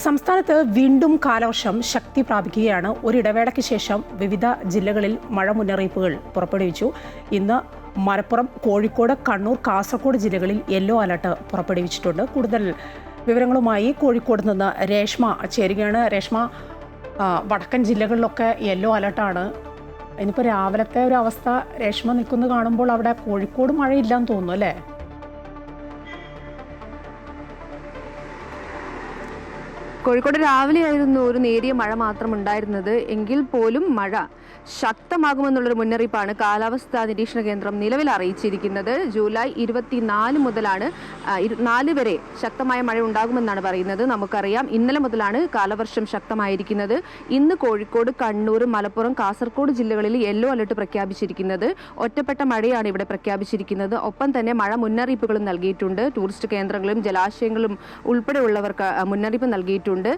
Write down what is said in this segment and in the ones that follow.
സംസ്ഥാനത്ത് വീണ്ടും കാലവർഷം ശക്തി പ്രാപിക്കുകയാണ്. ഒരിടവേളയ്ക്ക് ശേഷം വിവിധ ജില്ലകളിൽ മഴ മുന്നറിയിപ്പുകൾ പുറപ്പെടുവിച്ചു. ഇന്ന് മലപ്പുറം, കോഴിക്കോട്, കണ്ണൂർ, കാസർഗോഡ് ജില്ലകളിൽ യെല്ലോ അലർട്ട് പുറപ്പെടുവിച്ചിട്ടുണ്ട്. കൂടുതൽ വിവരങ്ങളുമായി കോഴിക്കോട് നിന്ന് രേഷ്മ ചേരുകയാണ്. രേഷ്മ, വടക്കൻ ജില്ലകളിലൊക്കെ യെല്ലോ അലർട്ടാണ്. ഇനിയിപ്പോൾ രാവിലത്തെ ഒരു അവസ്ഥ രേഷ്മ നിൽക്കുന്നത് കാണുമ്പോൾ അവിടെ കോഴിക്കോട് മഴയില്ലാന്ന് തോന്നുന്നു അല്ലേ? കോഴിക്കോട് രാവിലെയായിരുന്നു ഒരു നേരിയ മഴ മാത്രം ഉണ്ടായിരുന്നത്. എങ്കിൽ പോലും മഴ ശക്തമാകുമെന്നുള്ളൊരു മുന്നറിയിപ്പാണ് കാലാവസ്ഥാ നിരീക്ഷണ കേന്ദ്രം നിലവിൽ അറിയിച്ചിരിക്കുന്നത്. ജൂലൈ 24 മുതലാണ് 4 വരെ ശക്തമായ മഴ ഉണ്ടാകുമെന്നാണ് പറയുന്നത്. നമുക്കറിയാം, ഇന്നലെ മുതലാണ് കാലവർഷം ശക്തമായിരിക്കുന്നത്. ഇന്ന് കോഴിക്കോട്, കണ്ണൂർ, മലപ്പുറം, കാസർഗോഡ് ജില്ലകളിൽ യെല്ലോ അലർട്ട് പ്രഖ്യാപിച്ചിരിക്കുന്നത്. ഒറ്റപ്പെട്ട മഴയാണ് ഇവിടെ പ്രഖ്യാപിച്ചിരിക്കുന്നത്. ഒപ്പം തന്നെ മഴ മുന്നറിയിപ്പുകളും നൽകിയിട്ടുണ്ട്. ടൂറിസ്റ്റ് കേന്ദ്രങ്ങളും ജലാശയങ്ങളും ഉൾപ്പെടെയുള്ളവർക്ക് മുന്നറിയിപ്പ് നൽകിയിട്ടുണ്ട്.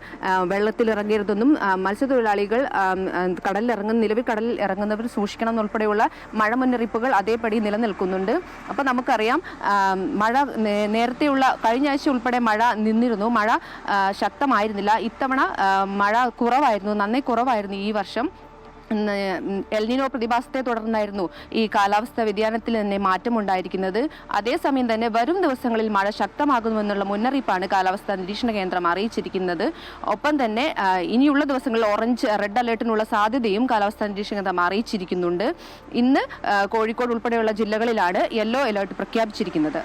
വെള്ളത്തിലിറങ്ങരുതെന്നും മത്സ്യത്തൊഴിലാളികൾ നിലവിൽ കടലിൽ ഇറങ്ങുന്നവർ സൂക്ഷിക്കണം എന്നുൾപ്പെടെയുള്ള മഴ മുന്നറിയിപ്പുകൾ അതേപടി നിലനിൽക്കുന്നുണ്ട്. അപ്പോൾ നമുക്കറിയാം, മഴ നേരത്തെയുള്ള കഴിഞ്ഞ ആഴ്ച ഉൾപ്പെടെ മഴ നിന്നിരുന്നു. മഴ ശക്തമായിരുന്നില്ല. ഇത്തവണ മഴ കുറവായിരുന്നു, നന്നേ കുറവായിരുന്നു ഈ വർഷം. എൽനിനോ പ്രതിഭാസത്തെ തുടർന്നായിരുന്നു ഈ കാലാവസ്ഥാ വ്യതിയാനത്തിൽ തന്നെ മാറ്റമുണ്ടായിരിക്കുന്നത്. അതേസമയം തന്നെ വരും ദിവസങ്ങളിൽ മഴ ശക്തമാകുമെന്നുള്ള മുന്നറിയിപ്പാണ് കാലാവസ്ഥാ നിരീക്ഷണ കേന്ദ്രം അറിയിച്ചിരിക്കുന്നത്. ഒപ്പം തന്നെ ഇനിയുള്ള ദിവസങ്ങളിൽ റെഡ് അലേർട്ടിനുള്ള സാധ്യതയും കാലാവസ്ഥാ നിരീക്ഷണ കേന്ദ്രം അറിയിച്ചിരിക്കുന്നുണ്ട്. ഇന്ന് കോഴിക്കോട് ഉൾപ്പെടെയുള്ള ജില്ലകളിലാണ് യെല്ലോ അലേർട്ട് പ്രഖ്യാപിച്ചിരിക്കുന്നത്.